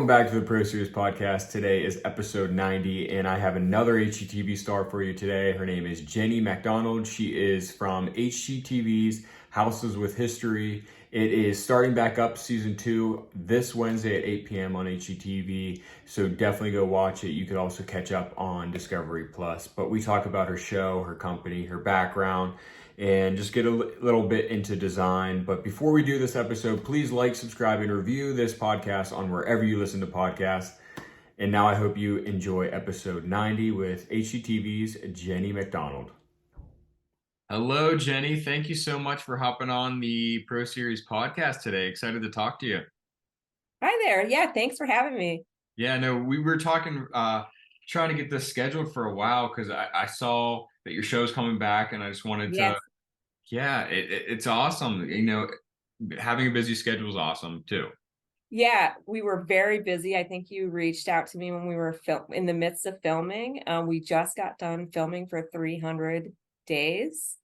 Welcome back to the Pro Series Podcast. Today is episode 90, and I have another HGTV star for you today. Her name is Jenny Macdonald. She is from HGTV's Houses with History. It is starting back up season 2 this Wednesday at 8 p.m. on HGTV, so definitely go watch it. You could also catch up on Discovery Plus. But we talk about her show, her company, her background, and just get a little bit into design. But before we do this episode, please like, subscribe, and review this podcast on wherever you listen to podcasts. And now I hope you enjoy episode 90 with HGTV's Jenny Macdonald. Hello, Jenny. Thank you so much for hopping on the Pro Series podcast today. Excited to talk to you. Hi there. Yeah, thanks for having me. Yeah, no, we were talking, trying to get this scheduled for a while because I saw that your show's coming back, and I just wanted to. Yes. Yeah, it's awesome. Having a busy schedule is awesome too. Yeah, we were very busy. I think you reached out to me when we were in the midst of filming. We just got done filming for 300 days.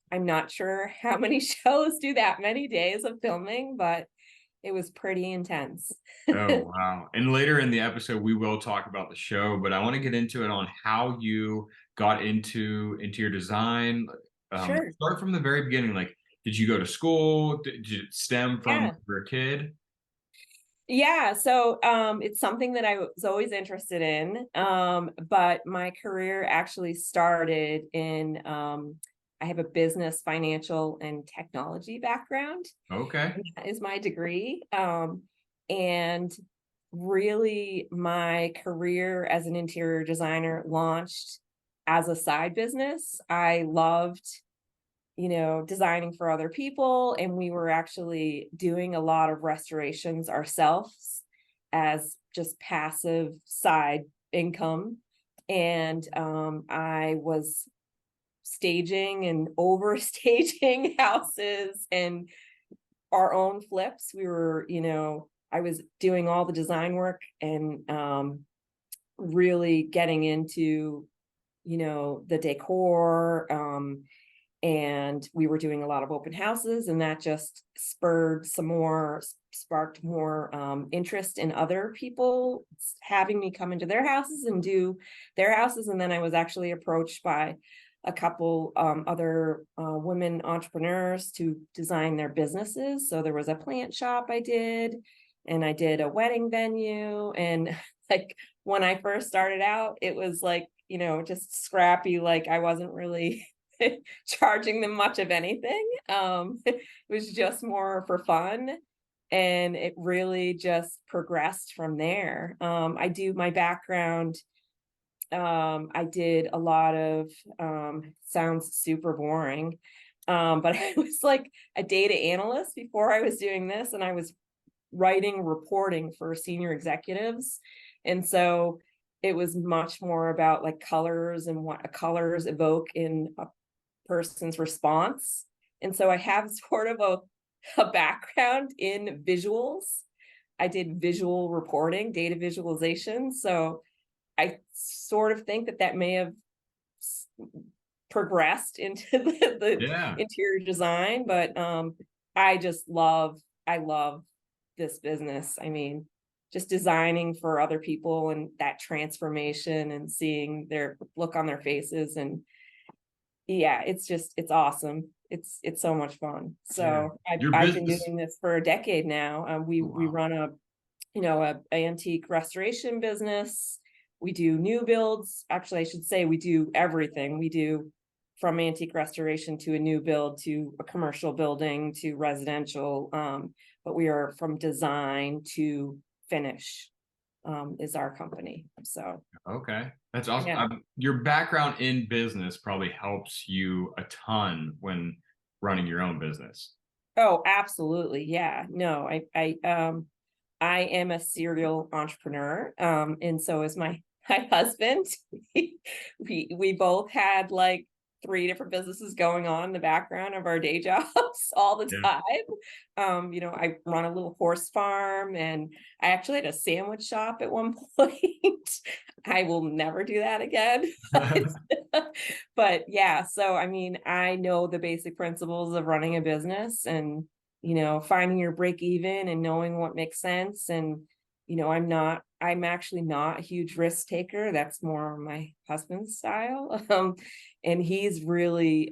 I'm not sure how many shows do that many days of filming, but it was pretty intense. Oh, wow. And later in the episode, we will talk about the show, but I want to get into it on how you got into your design. Sure. Start from the very beginning. Like, did you go to school? Did it stem from Yeah. when you were a kid? Yeah, so it's something that I was always interested in. But my career actually started in I have a business, financial, and technology background. Okay. And that is my degree. And really, my career as an interior designer launched as a side business. I loved designing for other people. And we were actually doing a lot of restorations ourselves as just passive side income. And I was staging and overstaging houses and our own flips. We were, I was doing all the design work and really getting into, the decor. And we were doing a lot of open houses, and that just sparked more interest in other people having me come into their houses and do their houses. And then I was actually approached by a couple other women entrepreneurs to design their businesses. So there was a plant shop I did, and I did a wedding venue. And like when I first started out, it was like, just scrappy. Like I wasn't really charging them much of anything. It was just more for fun. And it really just progressed from there. I do my background. I did a lot of, sounds super boring, but I was like a data analyst before I was doing this, and I was writing reporting for senior executives. And so it was much more about like colors and what colors evoke in a person's response. And so I have sort of a background in visuals. I did visual reporting, data visualization. So I sort of think that may have progressed into the interior design, but I love this business. I mean, just designing for other people and that transformation and seeing their look on their faces. And yeah, it's awesome. It's so much fun. So I've been doing this for a decade now. We run a antique restoration business. We do new builds. Actually, I should say we do everything. We do from antique restoration to a new build to a commercial building to residential. But we are from design to finish is our company. So Okay, that's awesome. yeah. Your background in business probably helps you a ton when running your own business. Oh, absolutely. Yeah. No, I am a serial entrepreneur. And so is my husband. We both had like 3 different businesses going on in the background of our day jobs all the time. I run a little horse farm, and I actually had a sandwich shop at one point. I will never do that again. But yeah, so I mean, I know the basic principles of running a business and finding your break even and knowing what makes sense. And I'm actually not a huge risk taker. That's more my husband's style. And he's really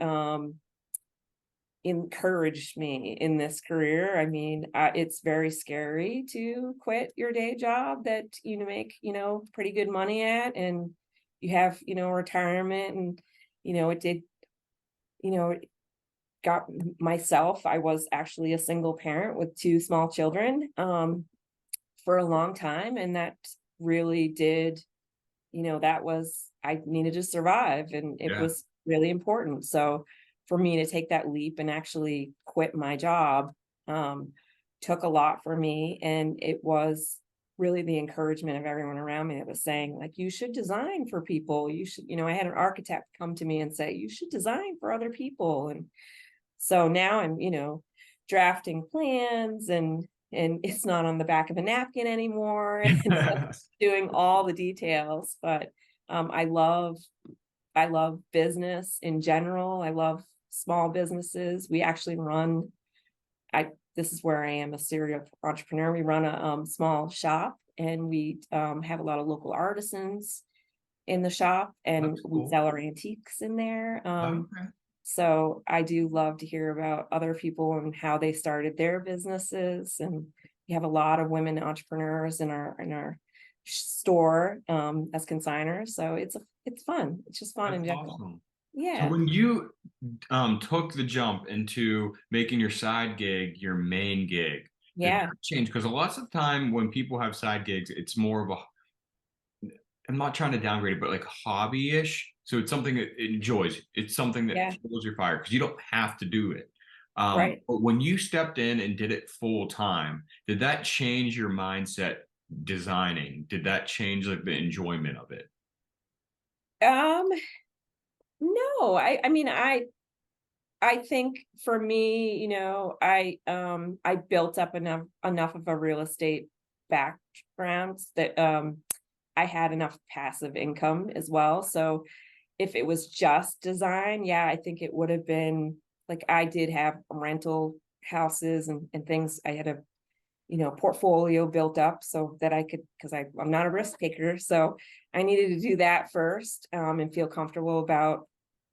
encouraged me in this career. I mean, it's very scary to quit your day job that you make, pretty good money at, and you have, retirement, and, it did, it got myself. I was actually a single parent with two small children for a long time, and that really did, I needed to survive, and it Yeah. was really important. So for me to take that leap and actually quit my job um, took a lot for me. And it was really the encouragement of everyone around me that was saying, like, you should design for people. You should, I had an architect come to me and say, you should design for other people. And so now I'm, drafting plans, and it's not on the back of a napkin anymore. And so doing all the details. But I love business in general. I love small businesses. We actually run, I this is where I am a serial entrepreneur. We run a small shop, and we have a lot of local artisans in the shop, and That's we cool. sell our antiques in there. Okay. So I do love to hear about other people and how they started their businesses. And we have a lot of women entrepreneurs in our store as consigners. So it's fun. It's just fun That's in general. awesome. So Yeah. when you took the jump into making your side gig your main gig, did Yeah. that change? Because a lot of the time when people have side gigs, it's more of a, I'm not trying to downgrade it, but like hobby-ish. So it's something that it enjoys. It's something that Yeah. fuels your fire because you don't have to do it. Right. But when you stepped in and did it full time, did that change your mindset designing? Did that change like the enjoyment of it? Um, no, I mean, I think for me, I built up enough of a real estate background that I had enough passive income as well. So if it was just design, yeah, I think it would have been like, I did have rental houses and things. I had a, portfolio built up so that I could, because I'm not a risk taker. So I needed to do that first and feel comfortable about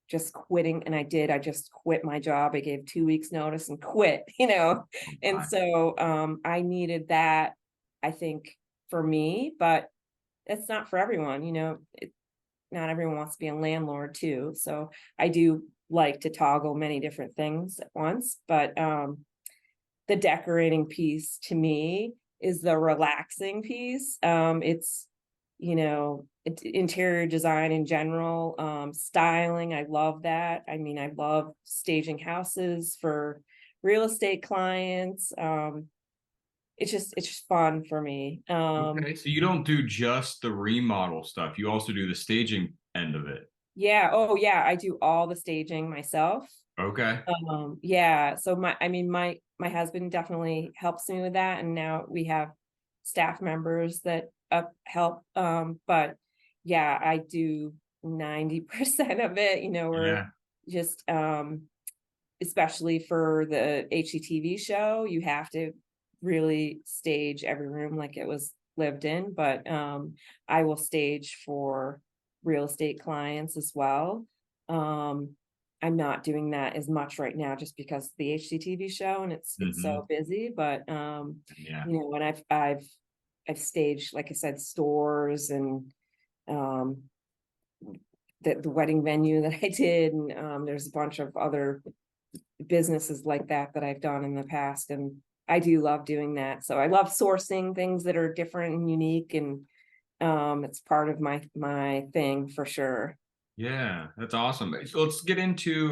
just quitting. And I did. I just quit my job. I gave 2 weeks notice and quit, Oh, and my. so I needed that, I think, for me, but it's not for everyone. Not everyone wants to be a landlord too. So I do like to toggle many different things at once. But the decorating piece to me is the relaxing piece. It's, interior design in general, styling. I love that. I mean, I love staging houses for real estate clients. It's just fun for me. Okay, so you don't do just the remodel stuff. You also do the staging end of it. Yeah. Oh, yeah. I do all the staging myself. Okay. Yeah. So I mean, my husband definitely helps me with that, and now we have staff members that help. But yeah, I do 90% of it. We're Yeah. just especially for the HGTV show, you have to really stage every room like it was lived in. But I will stage for real estate clients as well. Um, I'm not doing that as much right now just because of the HGTV show, and it's Hmm. so busy. But Yeah. and I've staged, like I said, stores, and um the wedding venue that I did, and there's a bunch of other businesses like that I've done in the past, and I do love doing that. So I love sourcing things that are different and unique, and it's part of my thing for sure. Yeah, that's awesome. So let's get into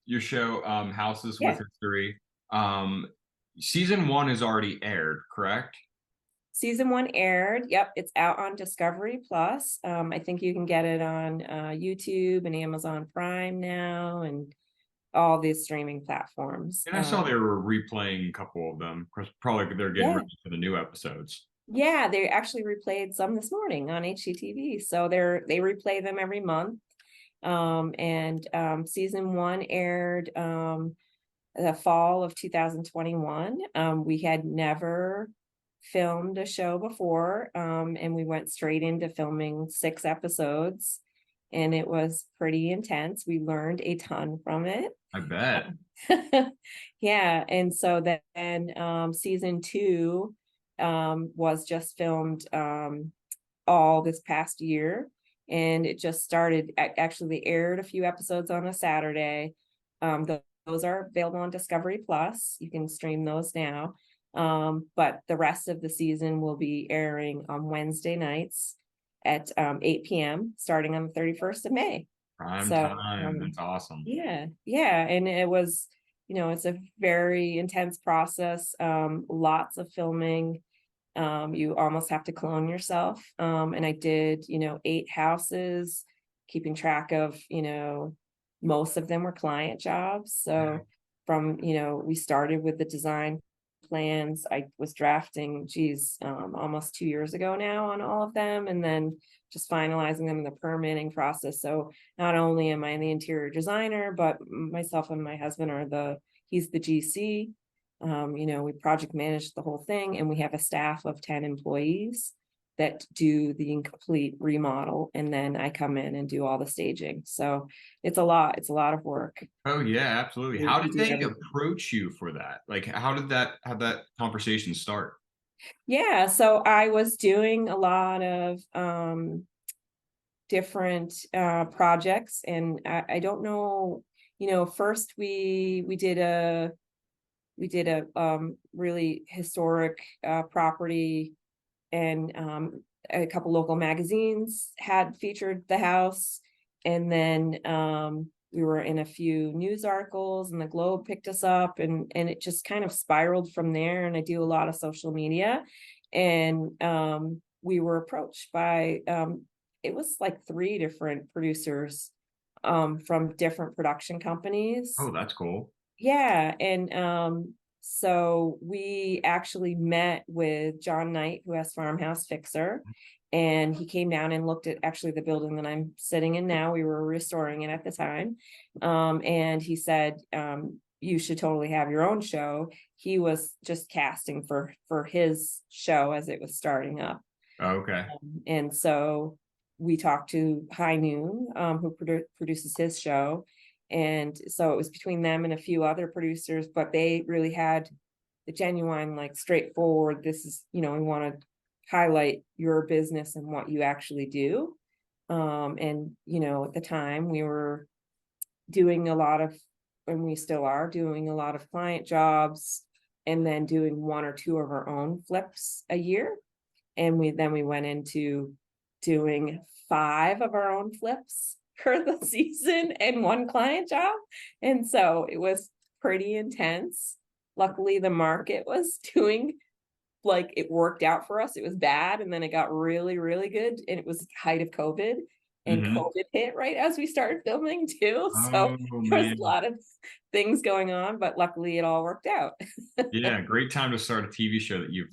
your show, Houses with Yeah. History. Um, season one is already aired, correct? Season one aired. Yep, it's out on Discovery Plus. I think you can get it on YouTube and Amazon Prime now, and all these streaming platforms. And I saw they were replaying a couple of them because probably they're getting Yeah. ready for the new episodes. Yeah, they actually replayed some this morning on HGTV. So they replay them every month. And season one aired the fall of 2021. We had never filmed a show before, and we went straight into filming 6 episodes, and it was pretty intense. We learned a ton from it. I bet. Yeah, and so then season 2 was just filmed all this past year, and it just started. Actually, they aired a few episodes on a Saturday. Those are available on Discovery Plus. You can stream those now. But the rest of the season will be airing on Wednesday nights at 8 p.m. starting on the 31st of May. Prime So time. That's awesome. yeah, and it was, it's a very intense process. Lots of filming. You almost have to clone yourself. And I did, 8 houses, keeping track of, most of them were client jobs. So from, we started with the design plans. I was drafting, almost 2 years ago now on all of them, and then just finalizing them in the permitting process. So not only am I the interior designer, but myself and my husband he's the GC. We project manage the whole thing, and we have a staff of 10 employees that do the incomplete remodel, and then I come in and do all the staging. So it's a lot of work. Oh yeah, absolutely. We How did do they everything. approach you for that? Like, how that conversation start? Yeah, so I was doing a lot of different projects, and I don't know, first we did a really historic property, and a couple local magazines had featured the house, and then we were in a few news articles, and the Globe picked us up, and it just kind of spiraled from there. And I do a lot of social media, and we were approached by it was like 3 different producers from different production companies. Oh, that's cool. Yeah, and so we actually met with John Knight, who has Farmhouse Fixer, and he came down and looked at actually the building that I'm sitting in now. We were restoring it at the time, and he said, you should totally have your own show. He was just casting for his show as it was starting up. Oh, okay. And so we talked to High Noon, who produces his show. And so it was between them and a few other producers, but they really had the genuine, like, straightforward, this is, we want to highlight your business and what you actually do. And, at the time we were doing a lot of, and we still are doing a lot of client jobs, and then doing 1 or 2 of our own flips a year. And we went into doing 5 of our own flips for the season and 1 client job. And so it was pretty intense. Luckily, the market was doing, like, it worked out for us. It was bad, and then it got really, really good. And it was height of COVID, and Mm-hmm. COVID hit right as we started filming too. So Oh there was a man. lot of things going on, but luckily it all worked out. Yeah, great time to start a TV show that you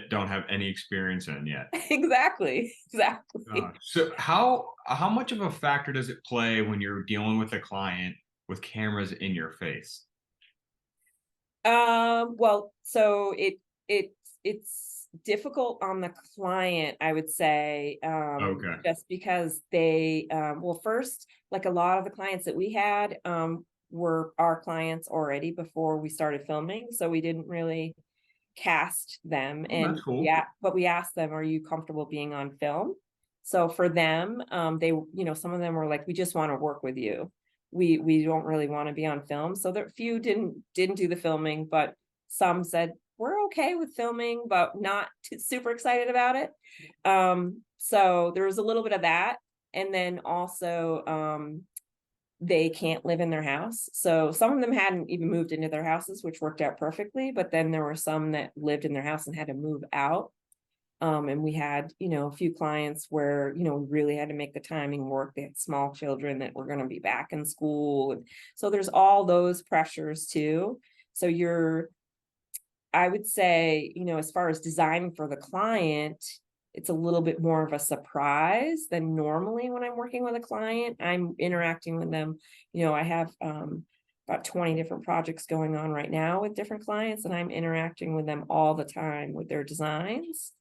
don't have any experience in yet. Exactly. So how much of a factor does it play when you're dealing with a client with cameras in your face? Well, so it's difficult on the client, I would say, Okay. just because they, well, first, like, a lot of the clients that we had, were our clients already before we started filming, so we didn't really cast them. Oh, that's And cool. yeah, but we asked them, are you comfortable being on film? So for them, they, some of them were like, we just want to work with you. We don't really want to be on film. So there few didn't do the filming, but some said, we're okay with filming, but not super excited about it. So there was a little bit of that. And then also, they can't live in their house. So some of them hadn't even moved into their houses, which worked out perfectly. But then there were some that lived in their house and had to move out. And we had, a few clients where, we really had to make the timing work. They had small children that were going to be back in school. And so there's all those pressures too. So I would say, as far as designing for the client, it's a little bit more of a surprise than normally when I'm working with a client. I'm interacting with them. I have about 20 different projects going on right now with different clients, and I'm interacting with them all the time with their designs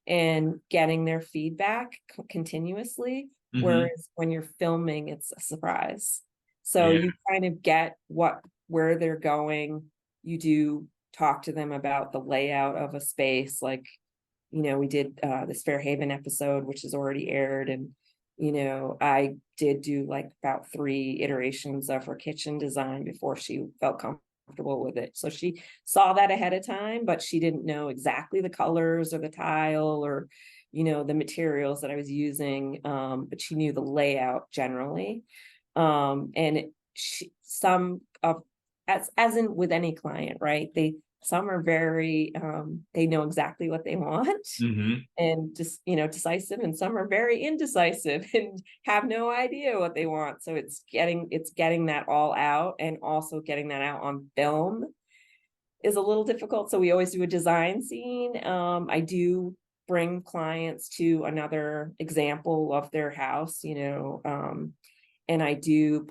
and getting their feedback continuously. Hmm. Whereas when you're filming, it's a surprise. So Yeah. you kind of get where they're going. You do talk to them about the layout of a space. Like, we did this Fairhaven episode, which is already aired. And, I did do like about 3 iterations of her kitchen design before she felt comfortable with it. So she saw that ahead of time, but she didn't know exactly the colors or the tile or, the materials that I was using. But she knew the layout generally. And some of, as in with any client, right? Some are very, they know exactly what they want Hmm. and just, decisive, and some are very indecisive and have no idea what they want. So it's getting that all out, and also getting that out on film is a little difficult. So we always do a design scene. I do bring clients to another example of their house, and I do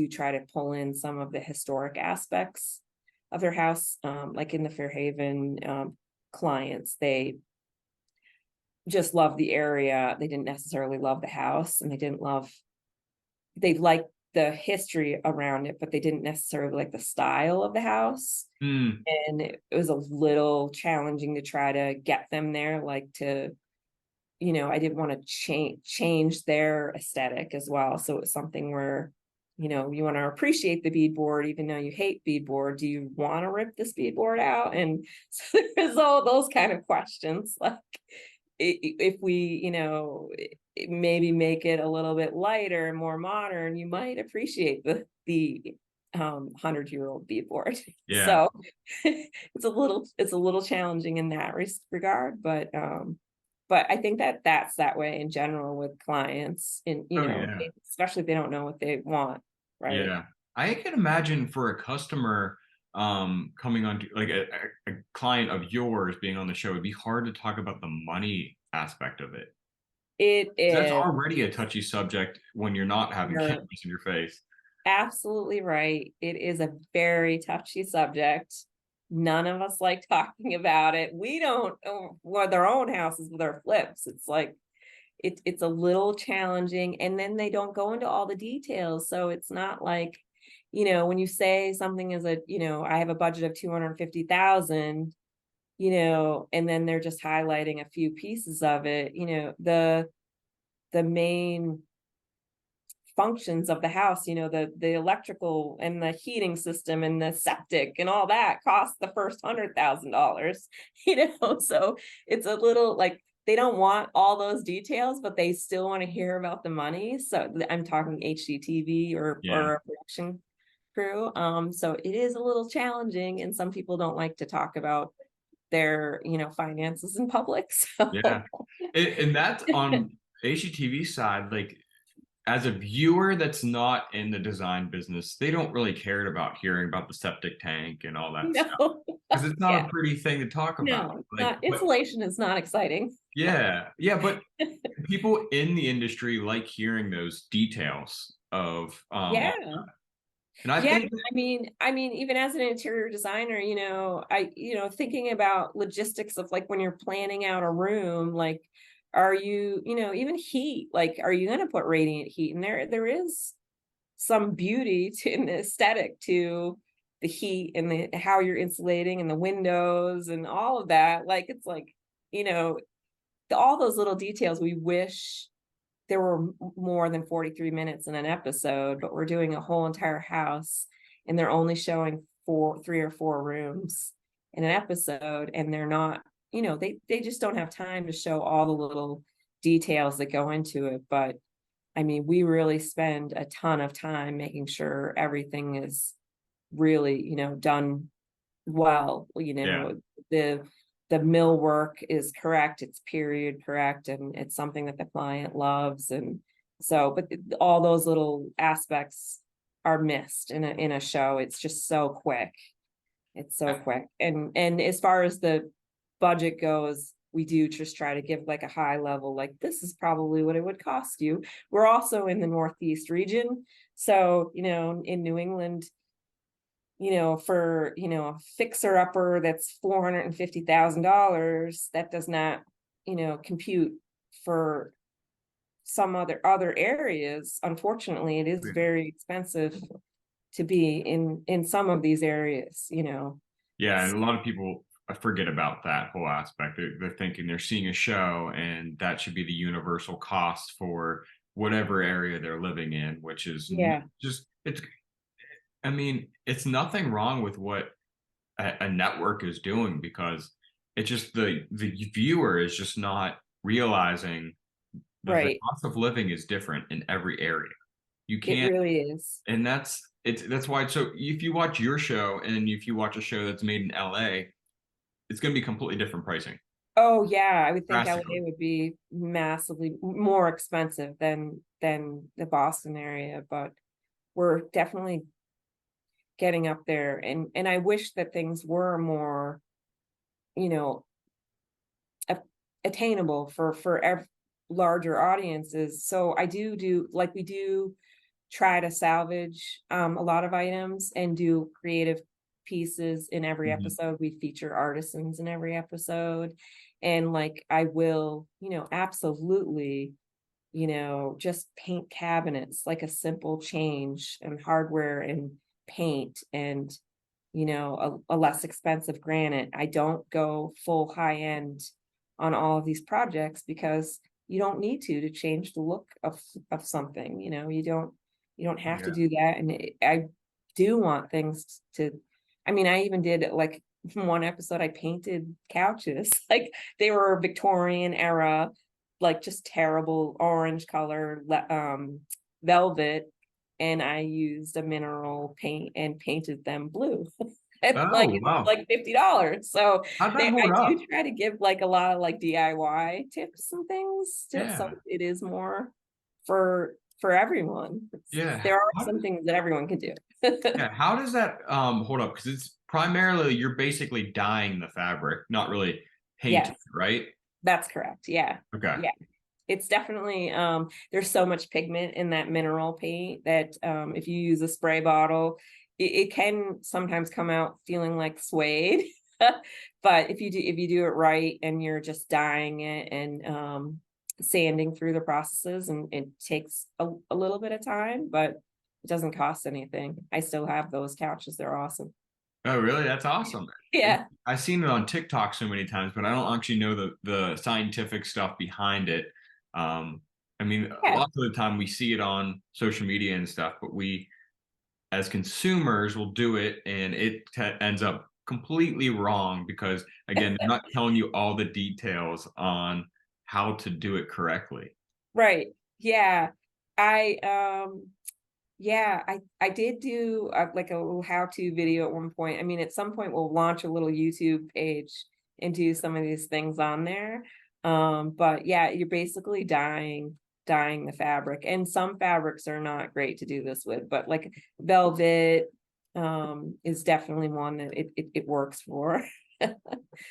try to pull in some of the historic aspects of their house. Like in the Fairhaven clients, they just love the area. They didn't necessarily love the house, and they liked the history around it, but they didn't necessarily like the style of the house. Mm. And it was a little challenging to try to get them there, like I didn't want to change their aesthetic as well. So it's something where, you want to appreciate the beadboard, even though you hate beadboard. Do you want to rip this beadboard out? And so there's all those kind of questions. Like, if we, maybe make it a little bit lighter and more modern, you might appreciate the 100-year-old beadboard. Yeah. So it's a little challenging in that regard, but I think that's that way in general with clients, and Oh yeah. especially if they don't know what they want, right? Yeah. I can imagine for a customer coming on to, like a client of yours being on the show, it'd be hard to talk about the money aspect of it. It 'Cause that's is. already a touchy subject when you're not having You're cameras in your face. absolutely right. It is a very touchy subject. None of us like talking about it. We don't, well, their own houses with our flips. It's like it's a little challenging, and then they don't go into all the details. So it's not like, when you say something is I have a budget of 250,000, and then they're just highlighting a few pieces of it. The main functions of the house, the electrical and the heating system and the septic and all that cost the first $100,000. So it's a little like they don't want all those details, but they still want to hear about the money. So I'm talking HGTV or Yeah. a production crew. So it is a little challenging, and some people don't like to talk about their finances in public. Yeah. So And that's on HGTV side, like as a viewer that's not in the design business, they don't really care about hearing about the septic tank and all that stuff no. because it's not Yeah. a pretty thing to talk about. No, it's Like, not. but Insulation is not exciting. yeah, yeah, but people in the industry like hearing those details of Yeah. and I Yeah. think I mean, even as an interior designer, thinking about logistics of like when you're planning out a room, like, are you, even heat, like, are you going to put radiant heat in there? There is some beauty to in the aesthetic to the heat and how you're insulating and the windows and all of that. Like, it's like, you know, all those little details we wish there were more than 43 minutes in an episode, but we're doing a whole entire house and they're only showing 3 or 4 rooms in an episode, and they're not, they just don't have time to show all the little details that go into it. But I mean, we really spend a ton of time making sure everything is really, done well. yeah, The mill work is correct, it's period correct, and it's something that the client loves. And so, but all those little aspects are missed in a show. It's just so quick. It's so quick. And as far as the budget goes, we do just try to give like a high level, like this is probably what it would cost you. We're also in the Northeast region. So, in New England, for, a fixer upper that's $450,000, that does not, compute for some other areas. Unfortunately, it is very expensive to be in some of these areas. Yeah, and a lot of people forget about that whole aspect. They're thinking they're seeing a show, and that should be the universal cost for whatever area they're living in, which is Yeah, just it's. I mean, it's nothing wrong with what a network is doing, because it's just the viewer is just not realizing that the right. cost of living is different in every area. You It can't, really is. and that's why. So if you watch your show and if you watch a show that's made in LA, it's going to be completely different pricing, Oh yeah, I would think drastically. LA would be massively more expensive than the Boston area, but we're definitely getting up there, and I wish that things were more, you know, a- attainable for larger audiences. So I do like we do try to salvage a lot of items and do creative pieces in every Mhm. episode. We feature artisans in every episode. And like I will, absolutely, just paint cabinets, like a simple change and hardware and paint and a less expensive granite. I don't go full high end on all of these projects because you don't need to change the look of something. You don't have to Yeah. do that. And I do want things to. I mean, I even did like one episode. I painted couches like they were Victorian era, like just terrible orange color, velvet, and I used a mineral paint and painted them blue. And like Oh, it was wow. like $50. So How'd that I hold do up? try to give like a lot of like DIY tips and things so Yeah. it is more for everyone. Yeah. There are How some does, things that everyone can do. yeah. How does that hold up? Because it's primarily you're basically dyeing the fabric, not really painting, Yes, right? that's correct. Yeah. Okay. Yeah. It's definitely there's so much pigment in that mineral paint that if you use a spray bottle, it can sometimes come out feeling like suede. But if you do it right and you're just dyeing it and sanding through the processes, and it takes a little bit of time, but it doesn't cost anything. I still have those couches. They're awesome. Oh, really? That's awesome. Yeah. I've seen it on TikTok so many times, but I don't actually know the scientific stuff behind it. Um, I mean, Yeah. lots of the time we see it on social media and stuff, but we, as consumers, will do it, and it ends up completely wrong because, again, they're not telling you all the details on how to do it correctly. Right. Yeah. I Yeah, I did do like a little how-to video at one point. I mean, at some point we'll launch a little YouTube page and do some of these things on there. But yeah, you're basically dyeing the fabric. And some fabrics are not great to do this with, but like velvet is definitely one that it works for. That's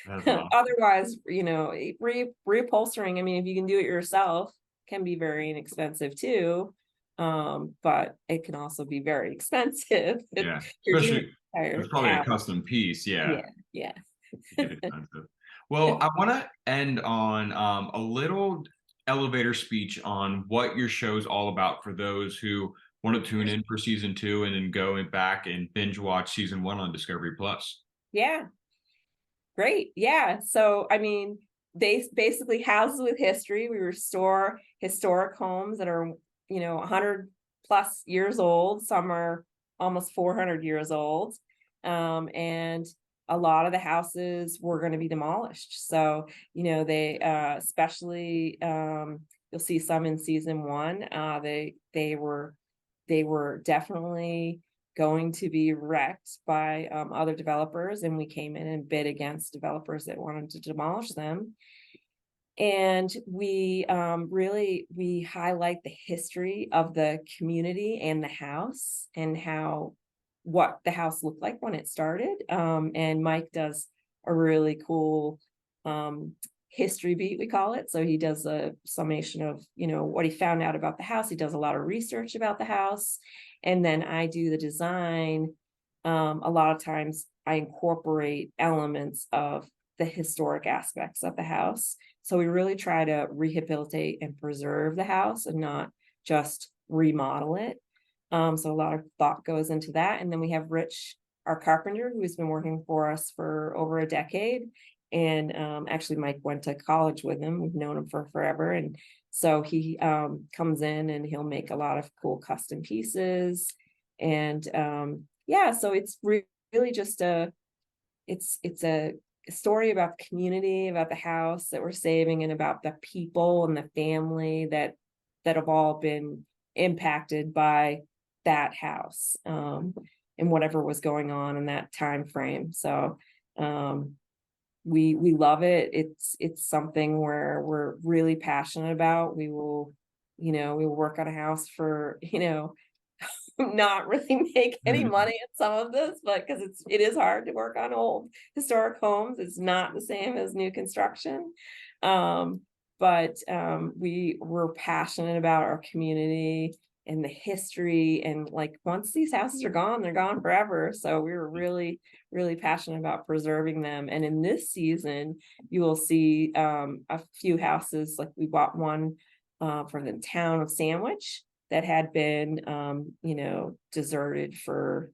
awesome. Otherwise, reupholstering, I mean, if you can do it yourself, can be very inexpensive too. But it can also be very expensive if Yeah, you're doing especially an if it's entire probably a house. custom piece. Yeah, Yeah, yeah. it get expensive. Well, I want to end on a little elevator speech on what your show's all about for those who want to tune in for season two and then go back and binge watch season one on Discovery Plus. Yeah, great. Yeah. So, I mean, they basically houses with history. We restore historic homes that are, 100 plus years old. Some are almost 400 years old. And a lot of the houses were going to be demolished. So, they especially you'll see some in season one. They were definitely going to be wrecked by other developers, and we came in and bid against developers that wanted to demolish them. And we really we highlight the history of the community and the house and how what the house looked like when it started. And Mike does a really cool history beat, we call it. So he does a summation of what he found out about the house. He does a lot of research about the house, and then I do the design a lot of times I incorporate elements of the historic aspects of the house. So we really try to rehabilitate and preserve the house and not just remodel it. So a lot of thought goes into that. And then we have Rich, our carpenter, who's been working for us for over a decade. And actually, Mike went to college with him. We've known him for forever. And so he comes in and he'll make a lot of cool custom pieces. And yeah, so it's really just it's a story about the community, about the house that we're saving, and about the people and the family that have all been impacted by that house, and whatever was going on in that time frame. So we love it. It's something where we're really passionate about. We will, we will work on a house for, not really make any money at some of this, but because it is hard to work on old historic homes. It's not the same as new construction. But we're passionate about our community and the history, and like once these houses are gone, they're gone forever. So we were really, really passionate about preserving them. And in this season, you will see a few houses, like we bought one from the town of Sandwich that had been deserted or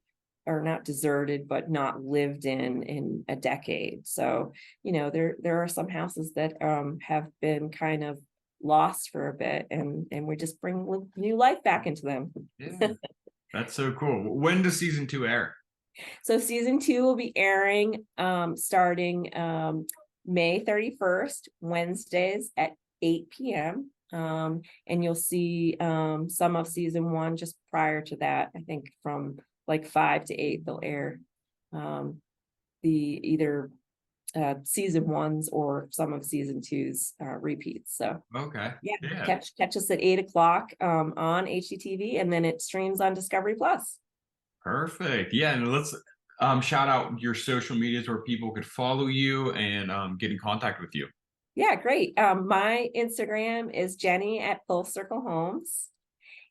not deserted, but not lived in a decade. So, there are some houses that have been kind of lost for a bit, and we just bring new life back into them. Yeah, that's so cool. When does season 2 air? So season 2 will be airing starting May 31st, Wednesdays at 8 p.m. And you'll see some of season 1 just prior to that. I think from like 5 to 8 they'll air the either season 1's or some of season 2's repeats. So Okay. yeah, catch us at 8 o'clock on HGTV, and then it streams on Discovery Plus. Perfect. Yeah, and let's shout out your social medias where people could follow you and get in contact with you. Yeah, great. My Instagram is Jenny at Full Circle Homes,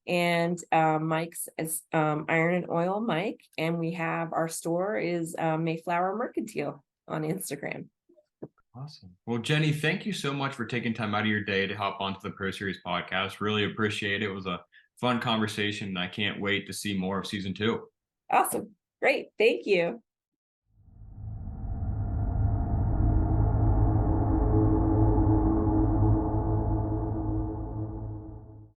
and Mike's is Iron and Oil Mike, and we have our store is Mayflower Mercantile on Instagram. Awesome. Well, Jenny, thank you so much for taking time out of your day to hop onto the Pro Series podcast. Really appreciate it. It was a fun conversation, and I can't wait to see more of season 2. Awesome. Great. Thank you.